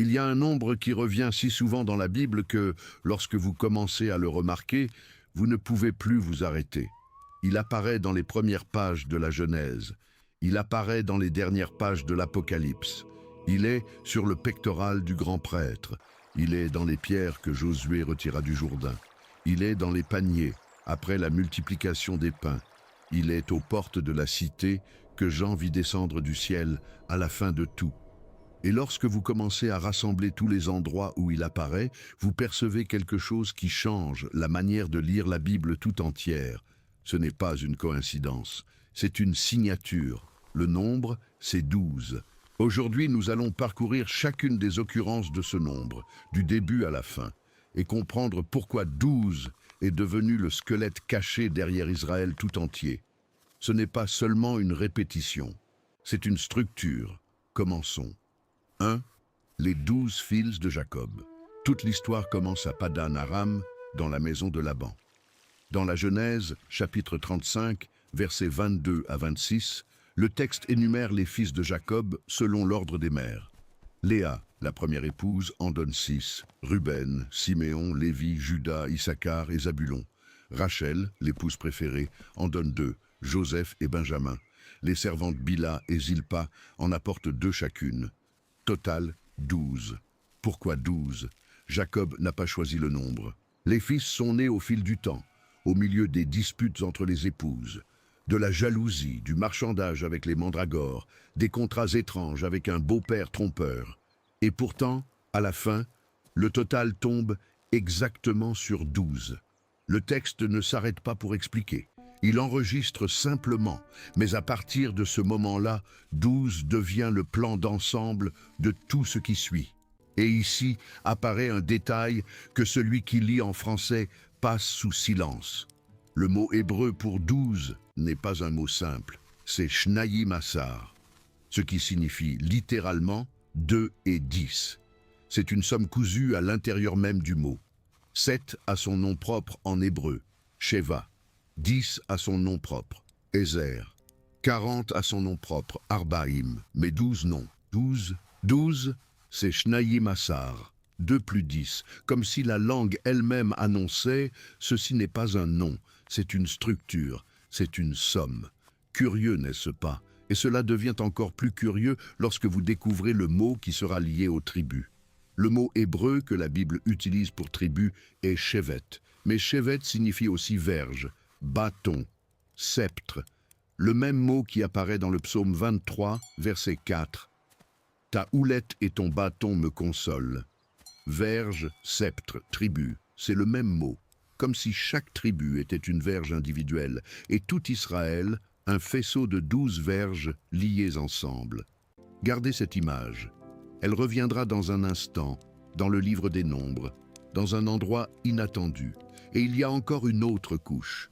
Il y a un nombre qui revient si souvent dans la Bible que, lorsque vous commencez à le remarquer, vous ne pouvez plus vous arrêter. Il apparaît dans les premières pages de la Genèse. Il apparaît dans les dernières pages de l'Apocalypse. Il est sur le pectoral du grand prêtre. Il est dans les pierres que Josué retira du Jourdain. Il est dans les paniers, après la multiplication des pains. Il est aux portes de la cité que Jean vit descendre du ciel à la fin de tout. Et lorsque vous commencez à rassembler tous les endroits où il apparaît, vous percevez quelque chose qui change la manière de lire la Bible tout entière. Ce n'est pas une coïncidence, c'est une signature. Le nombre, c'est 12. Aujourd'hui, nous allons parcourir chacune des occurrences de ce nombre, du début à la fin, et comprendre pourquoi 12 est devenu le squelette caché derrière Israël tout entier. Ce n'est pas seulement une répétition, c'est une structure. Commençons. 1. Les 12 fils de Jacob. Toute l'histoire commence à Padan Aram, dans la maison de Laban. Dans la Genèse, chapitre 35, versets 22 à 26, le texte énumère les fils de Jacob selon l'ordre des mères. Léa, la première épouse, en donne 6. Ruben, Siméon, Lévi, Juda, Issachar et Zabulon. Rachel, l'épouse préférée, en donne 2. Joseph et Benjamin. Les servantes Bila et Zilpa en apportent 2 chacune. Total, 12. Pourquoi 12? Jacob n'a pas choisi le nombre. Les fils sont nés au fil du temps, au milieu des disputes entre les épouses, de la jalousie, du marchandage avec les mandragores, des contrats étranges avec un beau-père trompeur. Et pourtant, à la fin, le total tombe exactement sur 12. Le texte ne s'arrête pas pour expliquer. Il enregistre simplement, mais à partir de ce moment-là, 12 devient le plan d'ensemble de tout ce qui suit. Et ici apparaît un détail que celui qui lit en français passe sous silence. Le mot hébreu pour 12 n'est pas un mot simple, c'est Shnayim Asar, ce qui signifie littéralement 2 et 10. C'est une somme cousue à l'intérieur même du mot. 7 a son nom propre en hébreu, Sheva. 10 a son nom propre, Ezer. 40 a son nom propre, Arbaïm. Mais 12 non. 12, c'est Shnayim Asar. 2 plus 10, comme si la langue elle-même annonçait « ceci n'est pas un nom, c'est une structure, c'est une somme ». Curieux, n'est-ce pas? Et cela devient encore plus curieux lorsque vous découvrez le mot qui sera lié aux tribus. Le mot hébreu que la Bible utilise pour tribu est shevet, mais shevet signifie aussi verge, bâton, sceptre, le même mot qui apparaît dans le psaume 23, verset 4. « Ta houlette et ton bâton me consolent ». Verge, sceptre, tribu, c'est le même mot, comme si chaque tribu était une verge individuelle, et tout Israël, un faisceau de 12 verges liées ensemble. Gardez cette image. Elle reviendra dans un instant, dans le livre des Nombres, dans un endroit inattendu. Et il y a encore une autre couche.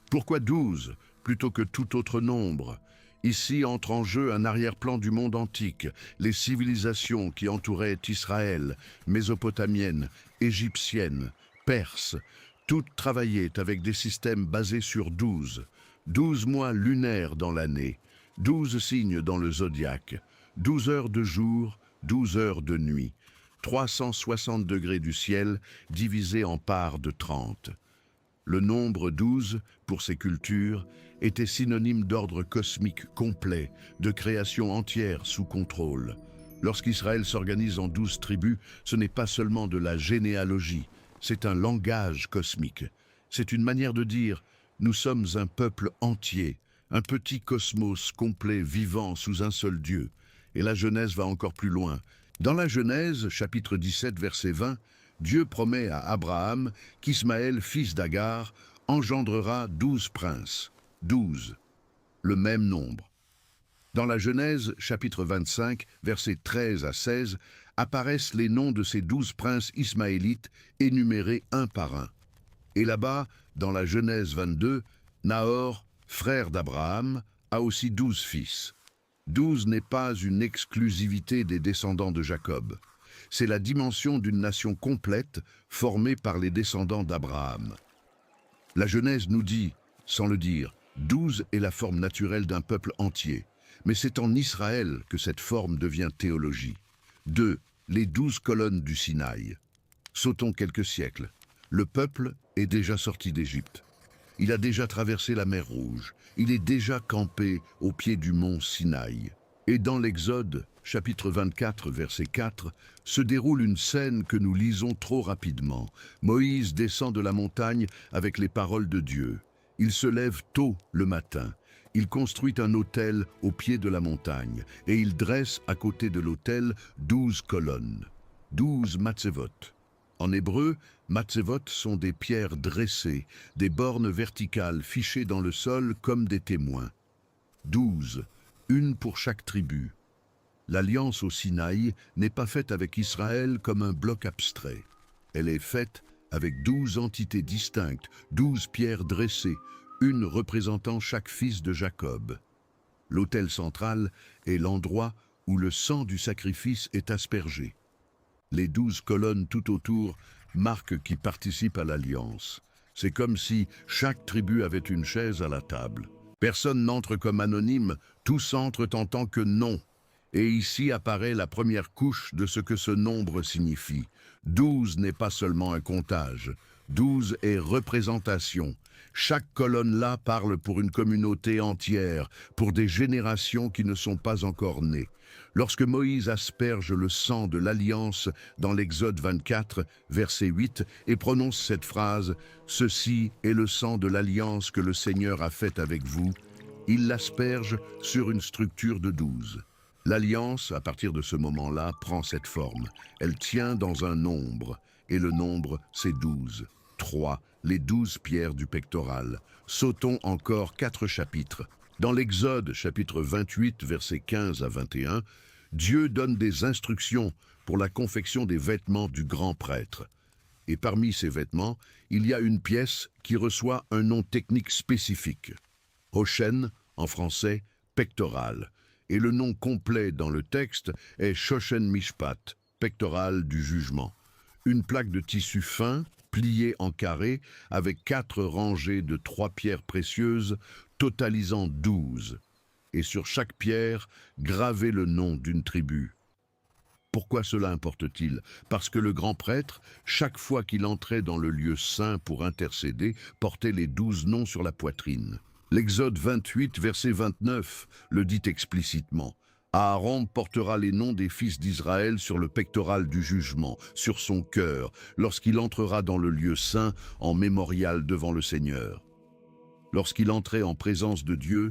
Pourquoi 12 plutôt que tout autre nombre? Ici entre en jeu un arrière-plan du monde antique, les civilisations qui entouraient Israël, mésopotamiennes, égyptiennes, perses, toutes travaillaient avec des systèmes basés sur 12. 12 mois lunaires dans l'année, 12 signes dans le zodiaque, 12 heures de jour, 12 heures de nuit, 360 degrés du ciel divisés en parts de 30. Le nombre 12, pour ces cultures, était synonyme d'ordre cosmique complet, de création entière sous contrôle. Lorsqu'Israël s'organise en 12 tribus, ce n'est pas seulement de la généalogie, c'est un langage cosmique. C'est une manière de dire « nous sommes un peuple entier, un petit cosmos complet vivant sous un seul Dieu ». Et la Genèse va encore plus loin. Dans la Genèse, chapitre 17, verset 20, Dieu promet à Abraham qu'Ismaël, fils d'Agar, engendrera 12 princes. 12, le même nombre. Dans la Genèse, chapitre 25, versets 13 à 16, apparaissent les noms de ces 12 princes ismaélites énumérés un par un. Et là-bas, dans la Genèse 22, Nahor, frère d'Abraham, a aussi 12 fils. 12 n'est pas une exclusivité des descendants de Jacob. C'est la dimension d'une nation complète formée par les descendants d'Abraham. La Genèse nous dit, sans le dire, 12 est la forme naturelle d'un peuple entier, mais c'est en Israël que cette forme devient théologie. 2, les 12 colonnes du Sinaï. Sautons quelques siècles. Le peuple est déjà sorti d'Égypte. Il a déjà traversé la mer Rouge. Il est déjà campé au pied du mont Sinaï. Et dans l'Exode, chapitre 24, verset 4, se déroule une scène que nous lisons trop rapidement. Moïse descend de la montagne avec les paroles de Dieu. Il se lève tôt le matin. Il construit un autel au pied de la montagne et il dresse à côté de l'autel 12 colonnes, 12 matzevot. En hébreu, matzevot sont des pierres dressées, des bornes verticales fichées dans le sol comme des témoins. 12, une pour chaque tribu. L'alliance au Sinaï n'est pas faite avec Israël comme un bloc abstrait. Elle est faite avec 12 entités distinctes, 12 pierres dressées, une représentant chaque fils de Jacob. L'autel central est l'endroit où le sang du sacrifice est aspergé. Les 12 colonnes tout autour marquent qui participent à l'alliance. C'est comme si chaque tribu avait une chaise à la table. Personne n'entre comme anonyme, tous entrent en tant que nom. Et ici apparaît la première couche de ce que ce nombre signifie. 12 n'est pas seulement un comptage. 12 est représentation. Chaque colonne là parle pour une communauté entière, pour des générations qui ne sont pas encore nées. Lorsque Moïse asperge le sang de l'Alliance dans l'Exode 24, verset 8, et prononce cette phrase « Ceci est le sang de l'Alliance que le Seigneur a faite avec vous », il l'asperge sur une structure de 12. L'Alliance, à partir de ce moment-là, prend cette forme. Elle tient dans un nombre, et le nombre, c'est 12. 3. Les 12 pierres du pectoral. Sautons encore 4 chapitres. Dans l'Exode, chapitre 28, versets 15 à 21, Dieu donne des instructions pour la confection des vêtements du grand prêtre. Et parmi ces vêtements, il y a une pièce qui reçoit un nom technique spécifique. Hoshen, en français, pectoral. Et le nom complet dans le texte est Shoshen Mishpat, pectoral du jugement. Une plaque de tissu fin, pliée en carré, avec 4 rangées de 3 pierres précieuses, totalisant 12. Et sur chaque pierre, gravé le nom d'une tribu. Pourquoi cela importe-t-il? Parce que le grand prêtre, chaque fois qu'il entrait dans le lieu saint pour intercéder, portait les 12 noms sur la poitrine. L'Exode 28, verset 29, le dit explicitement. Aaron portera les noms des fils d'Israël sur le pectoral du jugement, sur son cœur, lorsqu'il entrera dans le lieu saint en mémorial devant le Seigneur. Lorsqu'il entrait en présence de Dieu,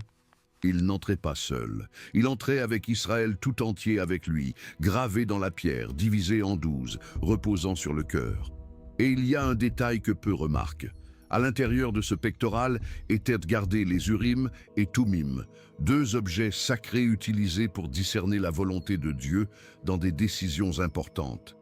il n'entrait pas seul. Il entrait avec Israël tout entier avec lui, gravé dans la pierre, divisé en 12, reposant sur le cœur. Et il y a un détail que peu remarquent. À l'intérieur de ce pectoral étaient gardés les Urim et Thummim, 2 objets sacrés utilisés pour discerner la volonté de Dieu dans des décisions importantes.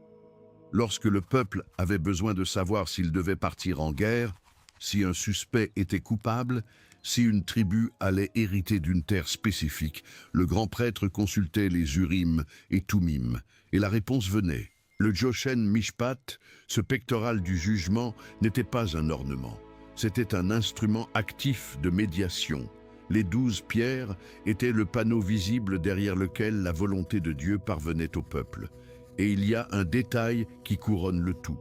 Lorsque le peuple avait besoin de savoir s'il devait partir en guerre, si un suspect était coupable, si une tribu allait hériter d'une terre spécifique, le grand prêtre consultait les Urim et Thummim, et la réponse venait. Le Shoshen Mishpat, ce pectoral du jugement, n'était pas un ornement. C'était un instrument actif de médiation. Les 12 pierres étaient le panneau visible derrière lequel la volonté de Dieu parvenait au peuple. Et il y a un détail qui couronne le tout.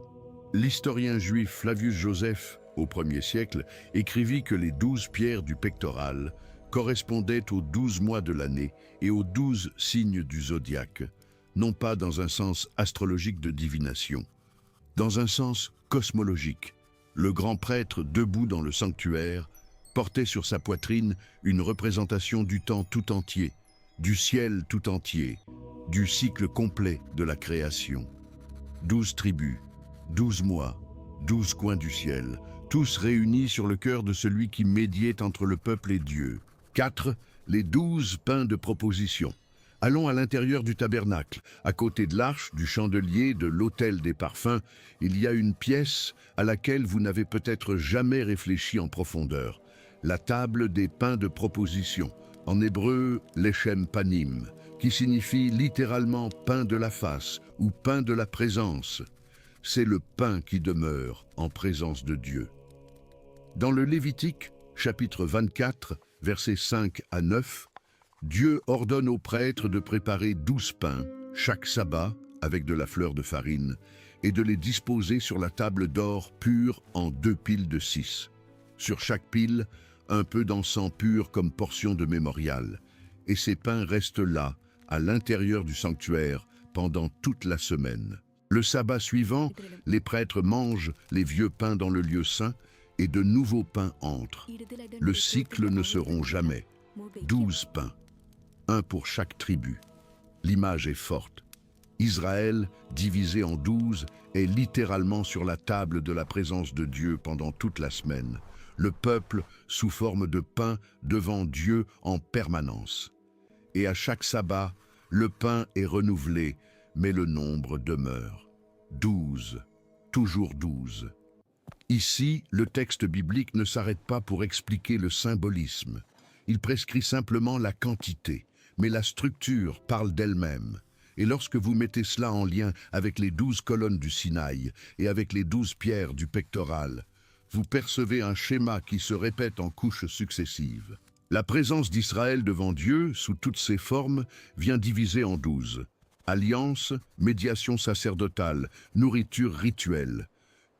L'historien juif Flavius Joseph, au 1er siècle, écrivit que les 12 pierres du pectoral correspondaient aux 12 mois de l'année et aux 12 signes du zodiaque, non pas dans un sens astrologique de divination, dans un sens cosmologique. Le grand prêtre, debout dans le sanctuaire, portait sur sa poitrine une représentation du temps tout entier, du ciel tout entier, du cycle complet de la création. 12 tribus, 12 mois, 12 coins du ciel, tous réunis sur le cœur de celui qui médiait entre le peuple et Dieu. 4. Les 12 pains de proposition. Allons à l'intérieur du tabernacle. À côté de l'arche, du chandelier, de l'autel des parfums, il y a une pièce à laquelle vous n'avez peut-être jamais réfléchi en profondeur. La table des pains de proposition. En hébreu, lechem panim, qui signifie littéralement pain de la face ou pain de la présence. C'est le pain qui demeure en présence de Dieu. Dans le Lévitique, chapitre 24, versets 5 à 9, Dieu ordonne aux prêtres de préparer 12 pains, chaque sabbat, avec de la fleur de farine et de les disposer sur la table d'or pure en 2 piles de 6. Sur chaque pile, un peu d'encens pur comme portion de mémorial. Et ces pains restent là, à l'intérieur du sanctuaire, pendant toute la semaine. Le sabbat suivant, les prêtres mangent les vieux pains dans le lieu saint et de nouveaux pains entrent. Le cycle ne se rompt jamais. 12 pains, un pour chaque tribu. L'image est forte. Israël, divisé en 12, est littéralement sur la table de la présence de Dieu pendant toute la semaine. Le peuple, sous forme de pain, devant Dieu en permanence. Et à chaque sabbat, le pain est renouvelé, mais le nombre demeure. 12, toujours 12. Ici, le texte biblique ne s'arrête pas pour expliquer le symbolisme. Il prescrit simplement la quantité, mais la structure parle d'elle-même. Et lorsque vous mettez cela en lien avec les 12 colonnes du Sinaï et avec les 12 pierres du pectoral, vous percevez un schéma qui se répète en couches successives. La présence d'Israël devant Dieu, sous toutes ses formes, vient diviser en 12. Alliance, médiation sacerdotale, nourriture rituelle.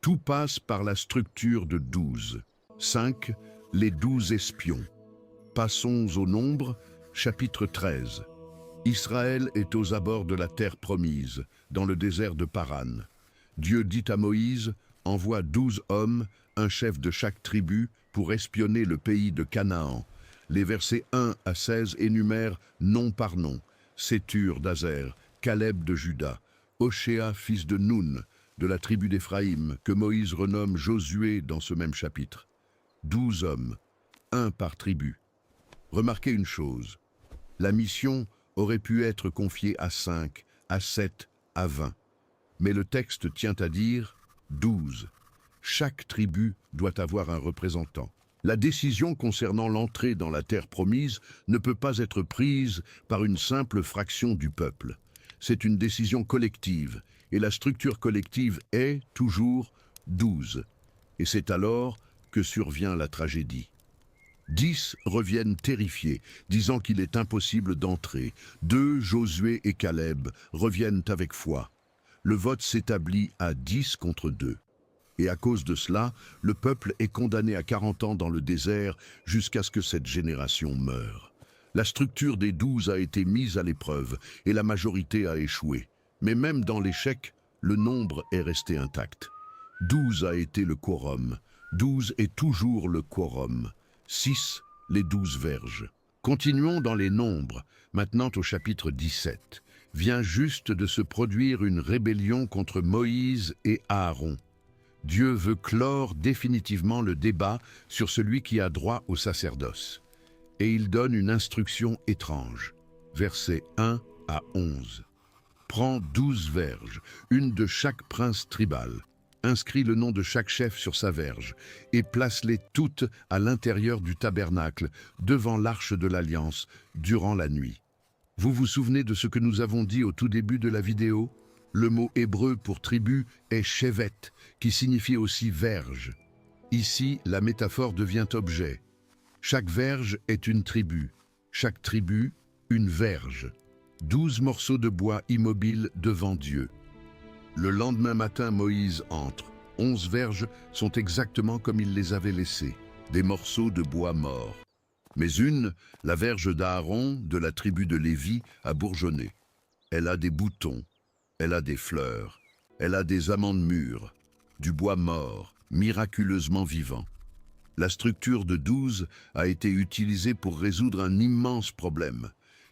Tout passe par la structure de 12. 5. Les 12 espions. Passons au nombre, chapitre 13. Israël est aux abords de la terre promise, dans le désert de Paran. Dieu dit à Moïse, envoie 12 hommes, un chef de chaque tribu, pour espionner le pays de Canaan. Les versets 1 à 16 énumèrent nom par nom, Sétur d'Azer, Caleb de Juda, Oshéa fils de Noun, de la tribu d'Éphraïm, que Moïse renomme Josué dans ce même chapitre. 12 hommes, un par tribu. Remarquez une chose, la mission aurait pu être confiée à 5, à 7, à 20. Mais le texte tient à dire 12. Chaque tribu doit avoir un représentant. La décision concernant l'entrée dans la terre promise ne peut pas être prise par une simple fraction du peuple. C'est une décision collective, et la structure collective est, toujours, 12. Et c'est alors que survient la tragédie. 10 reviennent terrifiés, disant qu'il est impossible d'entrer. 2, Josué et Caleb, reviennent avec foi. Le vote s'établit à 10 contre 2. Et à cause de cela, le peuple est condamné à 40 ans dans le désert jusqu'à ce que cette génération meure. La structure des 12 a été mise à l'épreuve et la majorité a échoué. Mais même dans l'échec, le nombre est resté intact. 12 a été le quorum. 12 est toujours le quorum. 6, les 12 verges. Continuons dans les nombres, maintenant au chapitre 17. Vient juste de se produire une rébellion contre Moïse et Aaron. Dieu veut clore définitivement le débat sur celui qui a droit au sacerdoce. Et il donne une instruction étrange. Versets 1 à 11. Prends 12 verges, une de chaque prince tribal. Inscris le nom de chaque chef sur sa verge et place-les toutes à l'intérieur du tabernacle, devant l'arche de l'Alliance, durant la nuit. Vous vous souvenez de ce que nous avons dit au tout début de la vidéo? Le mot hébreu pour tribu est shevet, qui signifie aussi verge. Ici, la métaphore devient objet. Chaque verge est une tribu, chaque tribu, une verge. 12 morceaux de bois immobiles devant Dieu. Le lendemain matin, Moïse entre. 11 verges sont exactement comme il les avait laissées, des morceaux de bois morts. Mais une, la verge d'Aaron, de la tribu de Lévi, a bourgeonné. Elle a des boutons, elle a des fleurs, elle a des amandes mûres, du bois mort, miraculeusement vivant. La structure de 12 a été utilisée pour résoudre un immense problème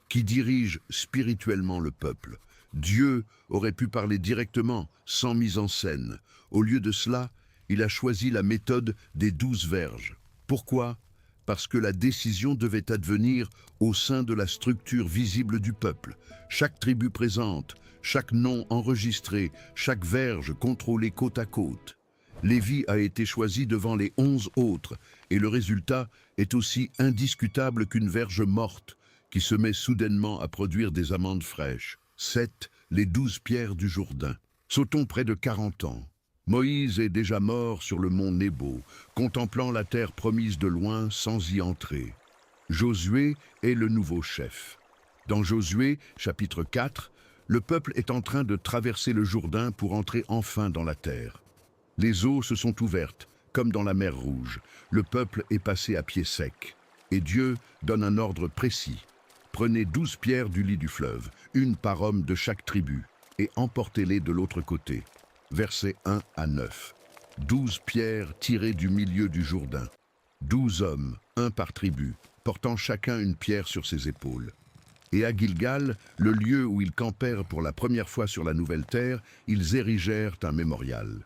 qui dirige spirituellement le peuple. Dieu aurait pu parler directement, sans mise en scène. Au lieu de cela, il a choisi la méthode des 12 verges. Pourquoi? Parce que la décision devait advenir au sein de la structure visible du peuple. Chaque tribu présente, chaque nom enregistré, chaque verge contrôlée côte à côte. Lévi a été choisi devant les 11 autres, et le résultat est aussi indiscutable qu'une verge morte qui se met soudainement à produire des amandes fraîches. 7, les 12 pierres du Jourdain. Sautons près de 40 ans. Moïse est déjà mort sur le mont Nébo, contemplant la terre promise de loin sans y entrer. Josué est le nouveau chef. Dans Josué, chapitre 4, Le peuple est en train de traverser le Jourdain pour entrer enfin dans la terre. Les eaux se sont ouvertes, comme dans la mer Rouge. Le peuple est passé à pied sec. Et Dieu donne un ordre précis. Prenez 12 pierres du lit du fleuve, une par homme de chaque tribu, et emportez-les de l'autre côté. Versets 1 à 9. 12 pierres tirées du milieu du Jourdain. 12 hommes, un par tribu, portant chacun une pierre sur ses épaules. Et à Gilgal, le lieu où ils campèrent pour la première fois sur la nouvelle terre, ils érigèrent un mémorial.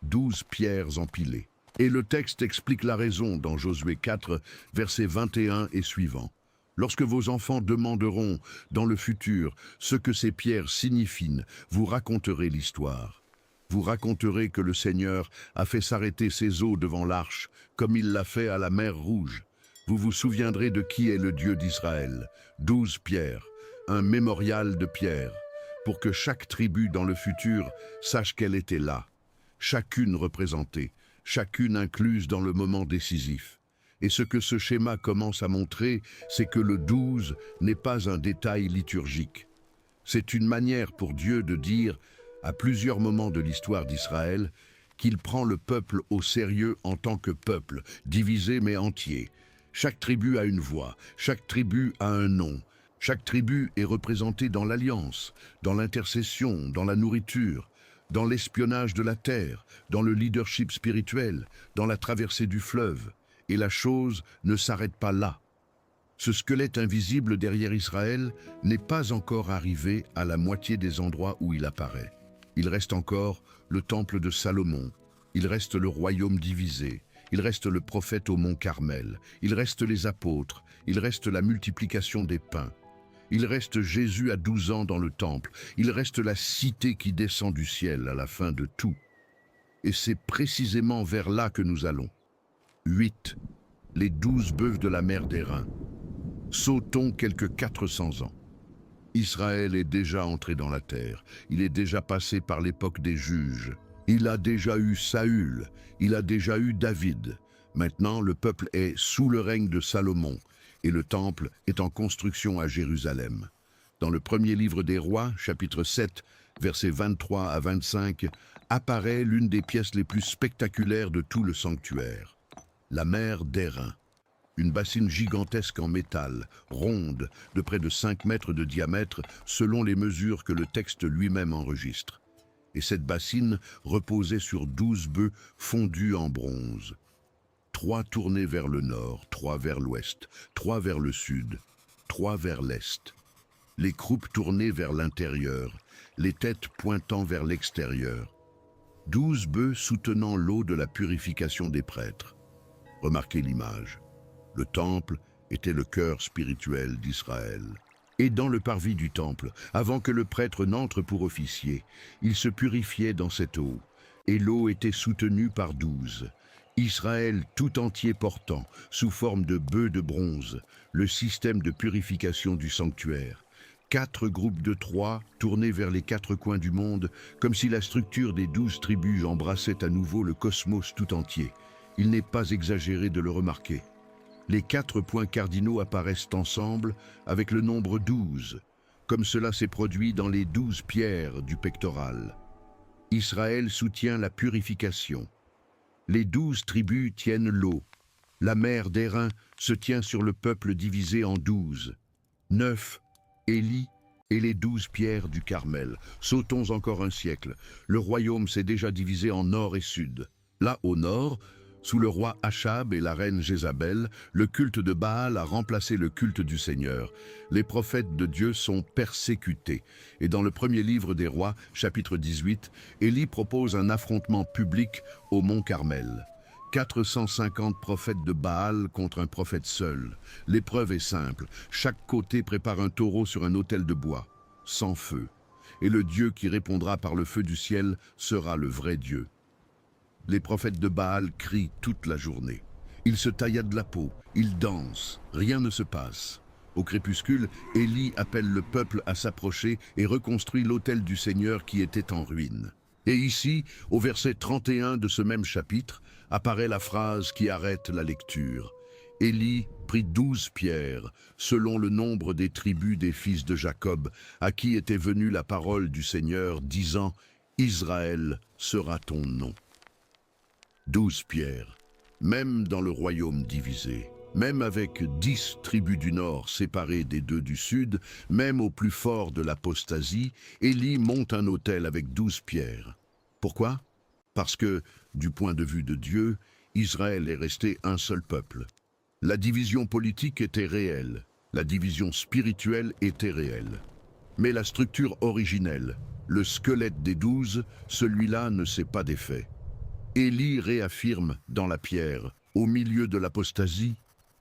12 pierres empilées. Et le texte explique la raison dans Josué 4, versets 21 et suivants. Lorsque vos enfants demanderont dans le futur ce que ces pierres signifient, vous raconterez l'histoire. Vous raconterez que le Seigneur a fait s'arrêter ses eaux devant l'arche, comme il l'a fait à la mer Rouge. Vous vous souviendrez de qui est le Dieu d'Israël. 12 pierres, un mémorial de pierres, pour que chaque tribu dans le futur sache qu'elle était là, chacune représentée, chacune incluse dans le moment décisif. Et ce que ce schéma commence à montrer, c'est que le 12 n'est pas un détail liturgique. C'est une manière pour Dieu de dire, à plusieurs moments de l'histoire d'Israël, qu'il prend le peuple au sérieux en tant que peuple, divisé mais entier. Chaque tribu a une voix, chaque tribu a un nom. Chaque tribu est représentée dans l'alliance, dans l'intercession, dans la nourriture, dans l'espionnage de la terre, dans le leadership spirituel, dans la traversée du fleuve. Et la chose ne s'arrête pas là. Ce squelette invisible derrière Israël n'est pas encore arrivé à la moitié des endroits où il apparaît. Il reste encore le temple de Salomon, il reste le royaume divisé, il reste le prophète au mont Carmel, il reste les apôtres, il reste la multiplication des pains. Il reste Jésus à 12 ans dans le temple, il reste la cité qui descend du ciel à la fin de tout. Et c'est précisément vers là que nous allons. 8. Les 12 bœufs de la mer d'Airain. Sautons quelques 400 ans. Israël est déjà entré dans la terre, il est déjà passé par l'époque des juges. Il a déjà eu Saül, il a déjà eu David. Maintenant, le peuple est sous le règne de Salomon et le temple est en construction à Jérusalem. Dans le premier livre des rois, chapitre 7, versets 23 à 25, apparaît l'une des pièces les plus spectaculaires de tout le sanctuaire. La mer d'Airain. Une bassine gigantesque en métal, ronde, de près de 5 mètres de diamètre, selon les mesures que le texte lui-même enregistre. Et cette bassine reposait sur 12 bœufs fondus en bronze. 3 tournés vers le nord, 3 vers l'ouest, 3 vers le sud, 3 vers l'est. Les croupes tournées vers l'intérieur, les têtes pointant vers l'extérieur. 12 bœufs soutenant l'eau de la purification des prêtres. Remarquez l'image. Le temple était le cœur spirituel d'Israël. Et dans le parvis du temple, avant que le prêtre n'entre pour officier, il se purifiait dans cette eau, et l'eau était soutenue par 12. Israël tout entier portant, sous forme de bœufs de bronze, le système de purification du sanctuaire. 4 groupes de 3 tournés vers les 4 coins du monde, comme si la structure des 12 tribus embrassait à nouveau le cosmos tout entier. Il n'est pas exagéré de le remarquer. Les 4 points cardinaux apparaissent ensemble avec le nombre 12, comme cela s'est produit dans les 12 pierres du pectoral. Israël soutient la purification. Les 12 tribus tiennent l'eau. La mer d'Airain se tient sur le peuple divisé en 12. 9, Élie et les 12 pierres du Carmel. Sautons encore un siècle. Le royaume s'est déjà divisé en nord et sud. Là, au nord, sous le roi Achab et la reine Jézabel, le culte de Baal a remplacé le culte du Seigneur. Les prophètes de Dieu sont persécutés. Et dans le premier livre des rois, chapitre 18, Élie propose un affrontement public au mont Carmel. 450 prophètes de Baal contre un prophète seul. L'épreuve est simple. Chaque côté prépare un taureau sur un autel de bois, sans feu. Et le Dieu qui répondra par le feu du ciel sera le vrai Dieu. Les prophètes de Baal crient toute la journée. Ils se tailladent la peau, ils dansent, rien ne se passe. Au crépuscule, Élie appelle le peuple à s'approcher et reconstruit l'autel du Seigneur qui était en ruine. Et ici, au verset 31 de ce même chapitre, apparaît la phrase qui arrête la lecture. Élie prit 12 pierres, selon le nombre des tribus des fils de Jacob, à qui était venue la parole du Seigneur, disant « Israël sera ton nom ». 12 pierres, même dans le royaume divisé, même avec 10 tribus du nord séparées des 2 du sud, même au plus fort de l'apostasie, Élie monte un autel avec 12 pierres. Pourquoi? Parce que, du point de vue de Dieu, Israël est resté un seul peuple. La division politique était réelle, la division spirituelle était réelle. Mais la structure originelle, le squelette des 12, celui-là ne s'est pas défait. Élie réaffirme dans la pierre, au milieu de l'apostasie,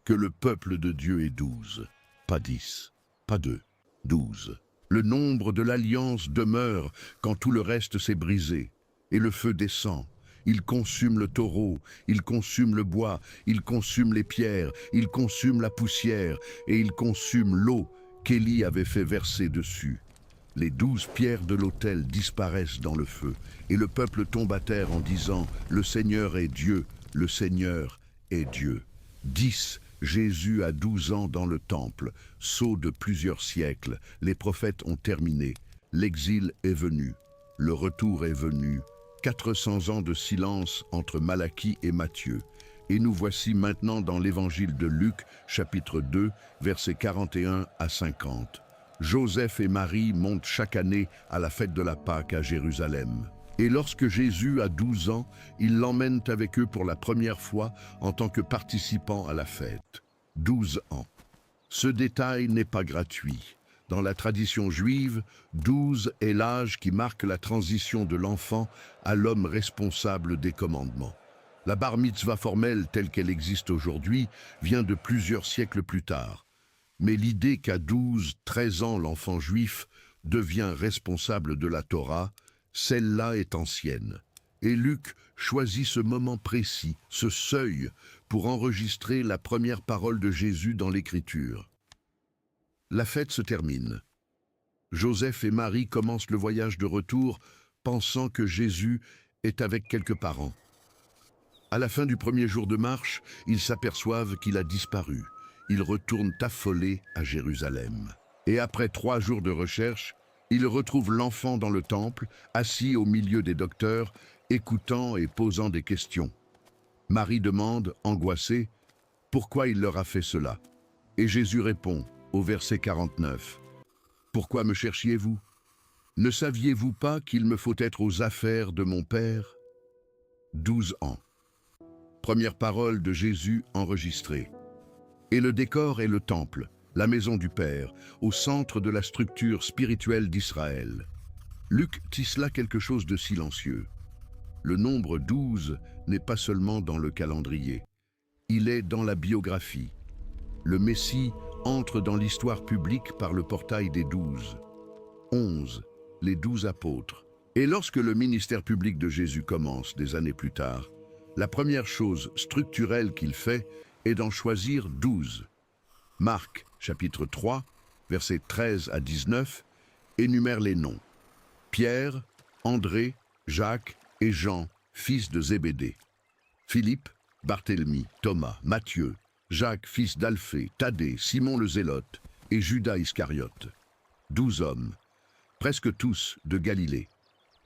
que le peuple de Dieu est 12, pas 10, pas 2, 12. Le nombre de l'alliance demeure quand tout le reste s'est brisé, et le feu descend. Il consume le taureau, il consume le bois, il consume les pierres, il consume la poussière, et il consume l'eau qu'Élie avait fait verser dessus. Les 12 pierres de l'autel disparaissent dans le feu, et le peuple tombe à terre en disant « Le Seigneur est Dieu, le Seigneur est Dieu ». 10. Jésus a 12 ans dans le temple, sceau de plusieurs siècles. Les prophètes ont terminé. L'exil est venu. Le retour est venu. 400 ans de silence entre Malachie et Matthieu. Et nous voici maintenant dans l'évangile de Luc, chapitre 2, versets 41 à 50. Joseph et Marie montent chaque année à la fête de la Pâque à Jérusalem. Et lorsque Jésus a 12 ans, ils l'emmènent avec eux pour la première fois en tant que participant à la fête. 12 ans. Ce détail n'est pas gratuit. Dans la tradition juive, 12 est l'âge qui marque la transition de l'enfant à l'homme responsable des commandements. La bar mitzvah formelle telle qu'elle existe aujourd'hui vient de plusieurs siècles plus tard. Mais l'idée qu'à 12, 13 ans l'enfant juif devient responsable de la Torah, celle-là est ancienne. Et Luc choisit ce moment précis, ce seuil, pour enregistrer la première parole de Jésus dans l'Écriture. La fête se termine. Joseph et Marie commencent le voyage de retour, pensant que Jésus est avec quelques parents. À la fin du premier jour de marche, ils s'aperçoivent qu'il a disparu. Ils retournent affolés à Jérusalem. Et après 3 jours de recherche, ils retrouvent l'enfant dans le temple, assis au milieu des docteurs, écoutant et posant des questions. Marie demande, angoissée, pourquoi il leur a fait cela. Et Jésus répond, au verset 49, « Pourquoi me cherchiez-vous? Ne saviez-vous pas qu'il me faut être aux affaires de mon Père ?» 12 ans. Première parole de Jésus enregistrée. Et le décor est le temple, la maison du Père, au centre de la structure spirituelle d'Israël. Luc tisse là quelque chose de silencieux. Le nombre 12 n'est pas seulement dans le calendrier, il est dans la biographie. Le Messie entre dans l'histoire publique par le portail des 12. 11, les 12 apôtres. Et lorsque le ministère public de Jésus commence des années plus tard, la première chose structurelle qu'il fait est d'en choisir 12. Marc, chapitre 3, versets 13 à 19, énumère les noms. Pierre, André, Jacques et Jean, fils de Zébédée. Philippe, Barthélemy, Thomas, Matthieu, Jacques, fils d'Alphée, Thaddée, Simon le Zélote et Judas Iscariote. 12 hommes, presque tous de Galilée.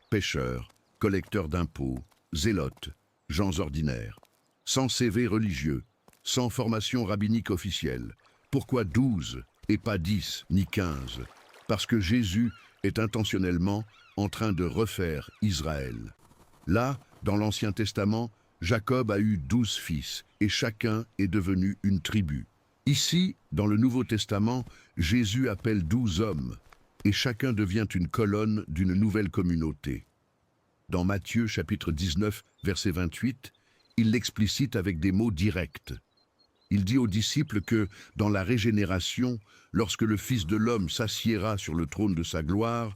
Pêcheurs, collecteurs d'impôts, zélotes, gens ordinaires, sans CV religieux, sans formation rabbinique officielle. Pourquoi 12 et pas 10 ni 15? Parce que Jésus est intentionnellement en train de refaire Israël. Là, dans l'Ancien Testament, Jacob a eu 12 fils et chacun est devenu une tribu. Ici, dans le Nouveau Testament, Jésus appelle 12 hommes et chacun devient une colonne d'une nouvelle communauté. Dans Matthieu chapitre 19, verset 28, il l'explicite avec des mots directs. Il dit aux disciples que, dans la régénération, lorsque le Fils de l'homme s'assiera sur le trône de sa gloire,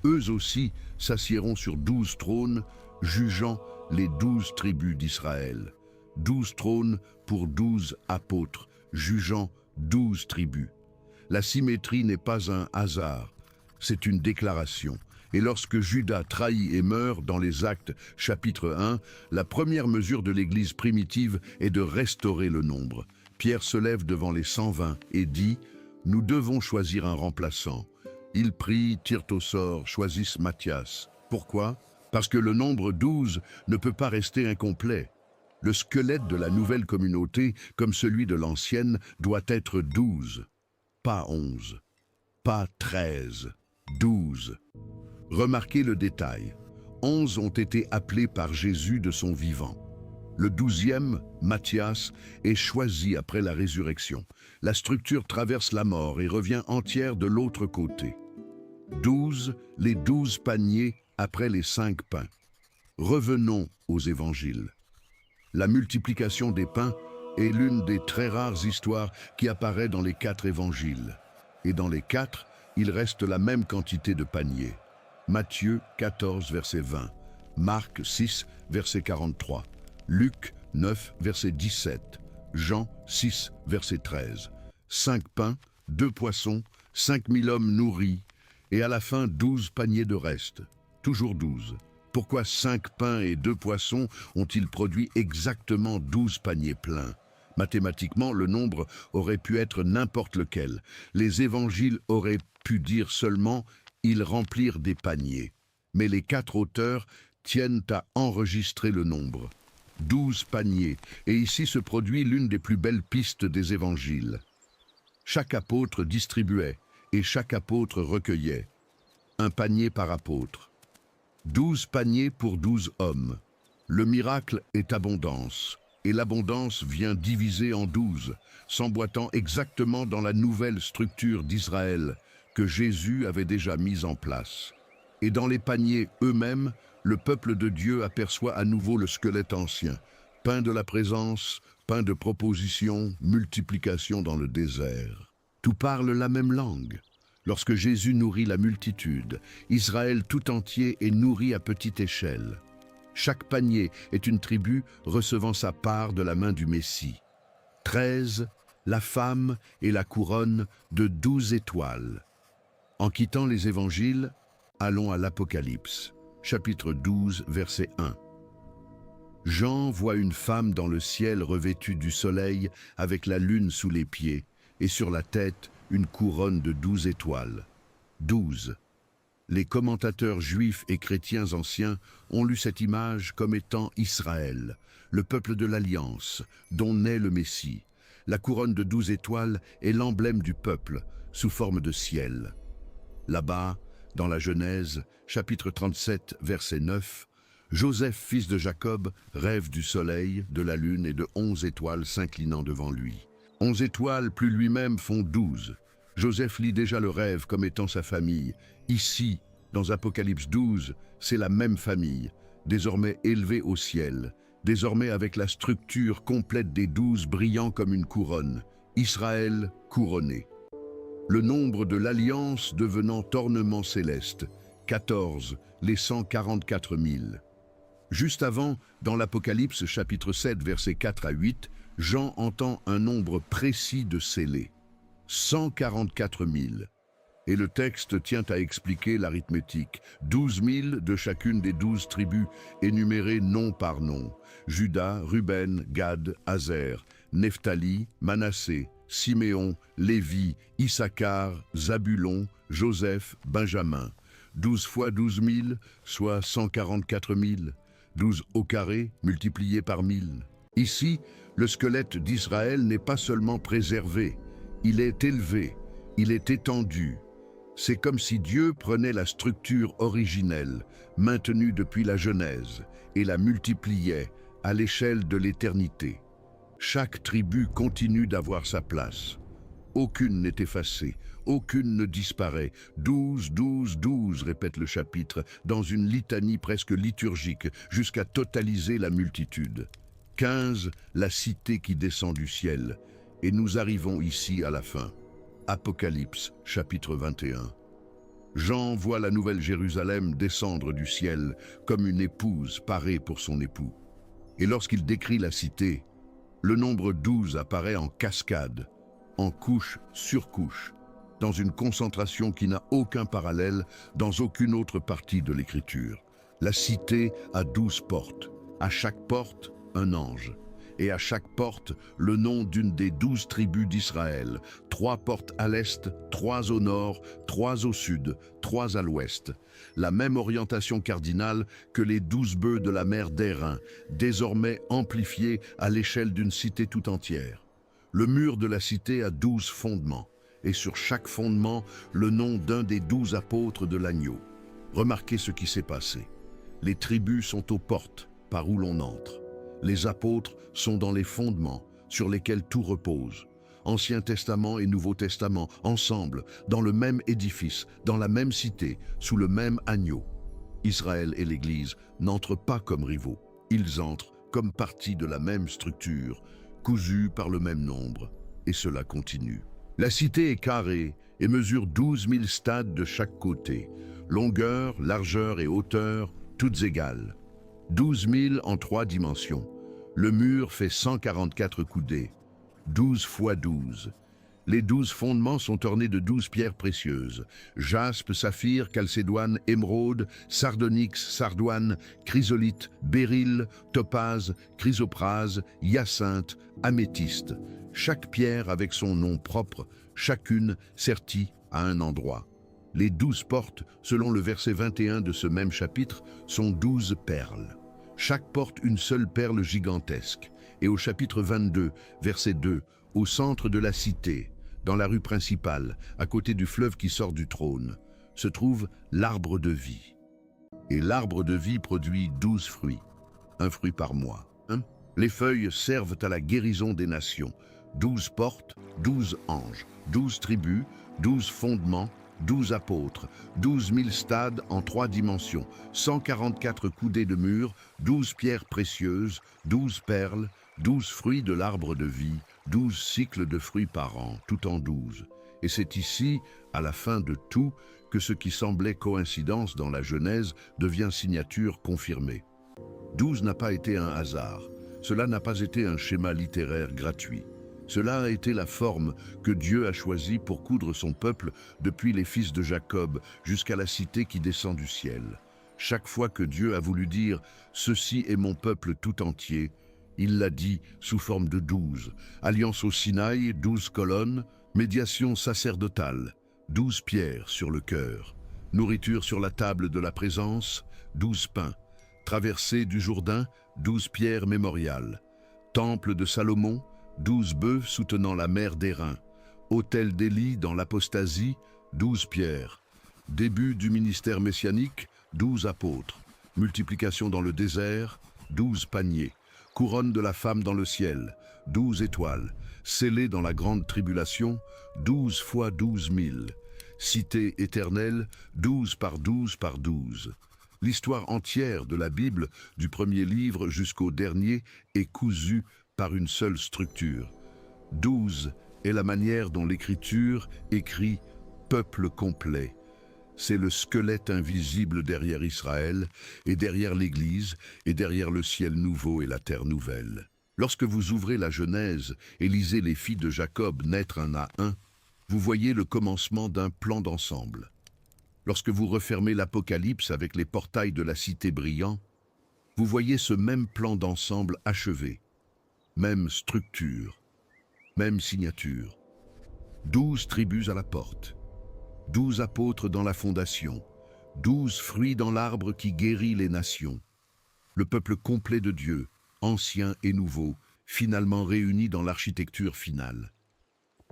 eux aussi s'assiéront sur 12 trônes, jugeant les 12 tribus d'Israël. 12 trônes pour 12 apôtres, jugeant 12 tribus. La symétrie n'est pas un hasard, c'est une déclaration. Et lorsque Judas trahit et meurt dans les Actes, chapitre 1, la première mesure de l'Église primitive est de restaurer le nombre. Pierre se lève devant les 120 et dit « Nous devons choisir un remplaçant ». Ils prient, tirent au sort, choisissent Matthias. Pourquoi? Parce que le nombre 12 ne peut pas rester incomplet. Le squelette de la nouvelle communauté, comme celui de l'ancienne, doit être 12, pas 11, pas 13, 12. Remarquez le détail. 11 ont été appelés par Jésus de son vivant. Le 12e, Matthias, est choisi après la résurrection. La structure traverse la mort et revient entière de l'autre côté. 12, les 12 paniers après les 5 pains. Revenons aux évangiles. La multiplication des pains est l'une des très rares histoires qui apparaît dans les 4 évangiles. Et dans les 4, il reste la même quantité de paniers. Matthieu 14, verset 20, Marc 6, verset 43, Luc 9, verset 17, Jean 6, verset 13. 5 pains, 2 poissons, 5000 hommes nourris, et à la fin 12 paniers de reste. Toujours 12. Pourquoi 5 pains et 2 poissons ont-ils produit exactement 12 paniers pleins? Mathématiquement, le nombre aurait pu être n'importe lequel. Les évangiles auraient pu dire seulement « ils remplirent des paniers ». Mais les 4 auteurs tiennent à enregistrer le nombre. 12 paniers, et ici se produit l'une des plus belles pistes des évangiles. Chaque apôtre distribuait, et chaque apôtre recueillait. Un panier par apôtre. 12 paniers pour 12 hommes. Le miracle est abondance, et l'abondance vient diviser en 12, s'emboîtant exactement dans la nouvelle structure d'Israël que Jésus avait déjà mise en place. Et dans les paniers eux-mêmes, le peuple de Dieu aperçoit à nouveau le squelette ancien. Pain de la présence, pain de proposition, multiplication dans le désert. Tout parle la même langue. Lorsque Jésus nourrit la multitude, Israël tout entier est nourri à petite échelle. Chaque panier est une tribu recevant sa part de la main du Messie. 13, la femme et la couronne de 12 étoiles. En quittant les évangiles, allons à l'Apocalypse, chapitre 12, verset 1. Jean voit une femme dans le ciel revêtue du soleil avec la lune sous les pieds et sur la tête une couronne de 12 étoiles. 12. Les commentateurs juifs et chrétiens anciens ont lu cette image comme étant Israël, le peuple de l'Alliance, dont naît le Messie. La couronne de 12 étoiles est l'emblème du peuple, sous forme de ciel. Là-bas, dans la Genèse, chapitre 37, verset 9, Joseph, fils de Jacob, rêve du soleil, de la lune et de 11 étoiles s'inclinant devant lui. 11 étoiles plus lui-même font 12. Joseph lit déjà le rêve comme étant sa famille. Ici, dans Apocalypse 12, c'est la même famille, désormais élevée au ciel, désormais avec la structure complète des 12 brillant comme une couronne. Israël couronné. Le nombre de l'alliance devenant ornement céleste, 14, les 144 000. Juste avant, dans l'Apocalypse chapitre 7, versets 4 à 8, Jean entend un nombre précis de scellés, 144 000. Et le texte tient à expliquer l'arithmétique, 12 000 de chacune des 12 tribus, énumérées nom par nom, Juda, Ruben, Gad, Aser, Nephtali, Manassé, Siméon, Lévi, Issachar, Zabulon, Joseph, Benjamin. 12 fois 12 000, soit 144 000. 12 au carré, multiplié par 1000. Ici, le squelette d'Israël n'est pas seulement préservé, il est élevé, il est étendu. C'est comme si Dieu prenait la structure originelle, maintenue depuis la Genèse, et la multipliait à l'échelle de l'éternité. Chaque tribu continue d'avoir sa place. Aucune n'est effacée, aucune ne disparaît. 12, 12, 12, répète le chapitre, dans une litanie presque liturgique, jusqu'à totaliser la multitude. 15, la cité qui descend du ciel. Et nous arrivons ici à la fin. Apocalypse, chapitre 21. Jean voit la nouvelle Jérusalem descendre du ciel comme une épouse parée pour son époux. Et lorsqu'il décrit la cité, le nombre 12 apparaît en cascade, en couche sur couche, dans une concentration qui n'a aucun parallèle dans aucune autre partie de l'Écriture. La cité a 12 portes, à chaque porte un ange. et à chaque porte le nom d'une des 12 tribus d'Israël. 3 portes à l'est, 3 au nord, 3 au sud, 3 à l'ouest. La même orientation cardinale que les 12 bœufs de la mer d'Airain, désormais amplifiée à l'échelle d'une cité tout entière. Le mur de la cité a 12 fondements, et sur chaque fondement, le nom d'un des 12 apôtres de l'agneau. Remarquez ce qui s'est passé. Les tribus sont aux portes, par où l'on entre. Les apôtres sont dans les fondements, sur lesquels tout repose. Ancien Testament et Nouveau Testament, ensemble, dans le même édifice, dans la même cité, sous le même agneau. Israël et l'Église n'entrent pas comme rivaux. Ils entrent comme partie de la même structure, cousus par le même nombre, et cela continue. La cité est carrée et mesure 12 000 stades de chaque côté, longueur, largeur et hauteur, toutes égales. 12 000 en 3 dimensions. Le mur fait 144 coudées, 12 fois 12. Les 12 fondements sont ornés de 12 pierres précieuses, jaspe, saphir, chalcédoine, émeraude, sardonyx, sardoine, chrysolite, béryl, topaze, chrysoprase, hyacinthe, améthyste. Chaque pierre avec son nom propre, chacune sertie à un endroit. Les 12 portes, selon le verset 21 de ce même chapitre, sont 12 perles. Chaque porte une seule perle gigantesque. Et au chapitre 22, verset 2, au centre de la cité, dans la rue principale, à côté du fleuve qui sort du trône, se trouve l'arbre de vie. Et l'arbre de vie produit 12 fruits, un fruit par mois. Les feuilles servent à la guérison des nations. 12 portes, 12 anges, 12 tribus, 12 fondements, 12 apôtres, 12 000 stades en 3 dimensions, 144 coudées de murs, 12 pierres précieuses, 12 perles, 12 fruits de l'arbre de vie, 12 cycles de fruits par an, tout en 12. Et c'est ici, à la fin de tout, que ce qui semblait coïncidence dans la Genèse devient signature confirmée. 12 n'a pas été un hasard, cela n'a pas été un schéma littéraire gratuit. Cela a été la forme que Dieu a choisie pour coudre son peuple depuis les fils de Jacob jusqu'à la cité qui descend du ciel. Chaque fois que Dieu a voulu dire « Ceci est mon peuple tout entier », il l'a dit sous forme de 12. Alliance au Sinaï, 12 colonnes, médiation sacerdotale, 12 pierres sur le cœur, nourriture sur la table de la présence, 12 pains, traversée du Jourdain, 12 pierres mémoriales, temple de Salomon, 12 bœufs soutenant la mer d'Airain, autel d'Élie dans l'apostasie, 12 pierres, début du ministère messianique, 12 apôtres, multiplication dans le désert, 12 paniers, couronne de la femme dans le ciel, 12 étoiles, scellée dans la grande tribulation, 12 fois 12 000, cité éternelle, 12 par 12 par 12. L'histoire entière de la Bible, du premier livre jusqu'au dernier, est cousue par une seule structure. 12 est la manière dont l'Écriture écrit « peuple complet ». C'est le squelette invisible derrière Israël, et derrière l'Église, et derrière le ciel nouveau et la terre nouvelle. Lorsque vous ouvrez la Genèse et lisez les filles de Jacob naître un à un, vous voyez le commencement d'un plan d'ensemble. Lorsque vous refermez l'Apocalypse avec les portails de la cité brillant, vous voyez ce même plan d'ensemble achevé. Même structure, même signature. 12 tribus à la porte, 12 apôtres dans la fondation, 12 fruits dans l'arbre qui guérit les nations. Le peuple complet de Dieu, ancien et nouveau, finalement réuni dans l'architecture finale.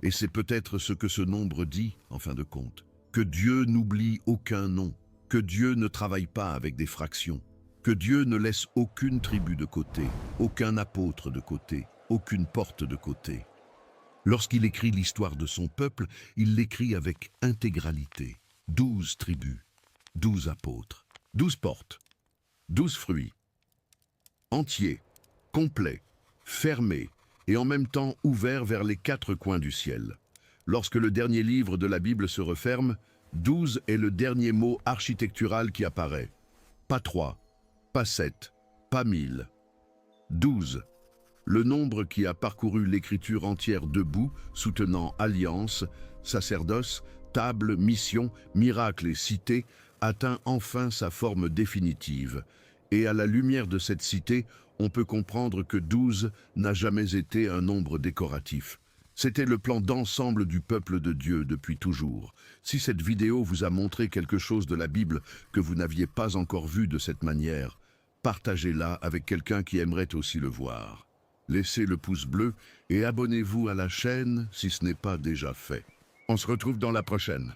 Et c'est peut-être ce que ce nombre dit, en fin de compte, que Dieu n'oublie aucun nom, que Dieu ne travaille pas avec des fractions, que Dieu ne laisse aucune tribu de côté, aucun apôtre de côté, aucune porte de côté. Lorsqu'il écrit l'histoire de son peuple, il l'écrit avec intégralité. 12 tribus, 12 apôtres, 12 portes, 12 fruits. Entiers, complets, fermés et en même temps ouverts vers les 4 coins du ciel. Lorsque le dernier livre de la Bible se referme, 12 est le dernier mot architectural qui apparaît. Pas 3, pas 7, pas 1000. 12. Le nombre qui a parcouru l'écriture entière debout, soutenant alliance, sacerdoce, table, mission, miracle et cité, atteint enfin sa forme définitive. Et à la lumière de cette cité, on peut comprendre que 12 n'a jamais été un nombre décoratif. C'était le plan d'ensemble du peuple de Dieu depuis toujours. Si cette vidéo vous a montré quelque chose de la Bible que vous n'aviez pas encore vu de cette manière, partagez-la avec quelqu'un qui aimerait aussi le voir. Laissez le pouce bleu et abonnez-vous à la chaîne si ce n'est pas déjà fait. On se retrouve dans la prochaine.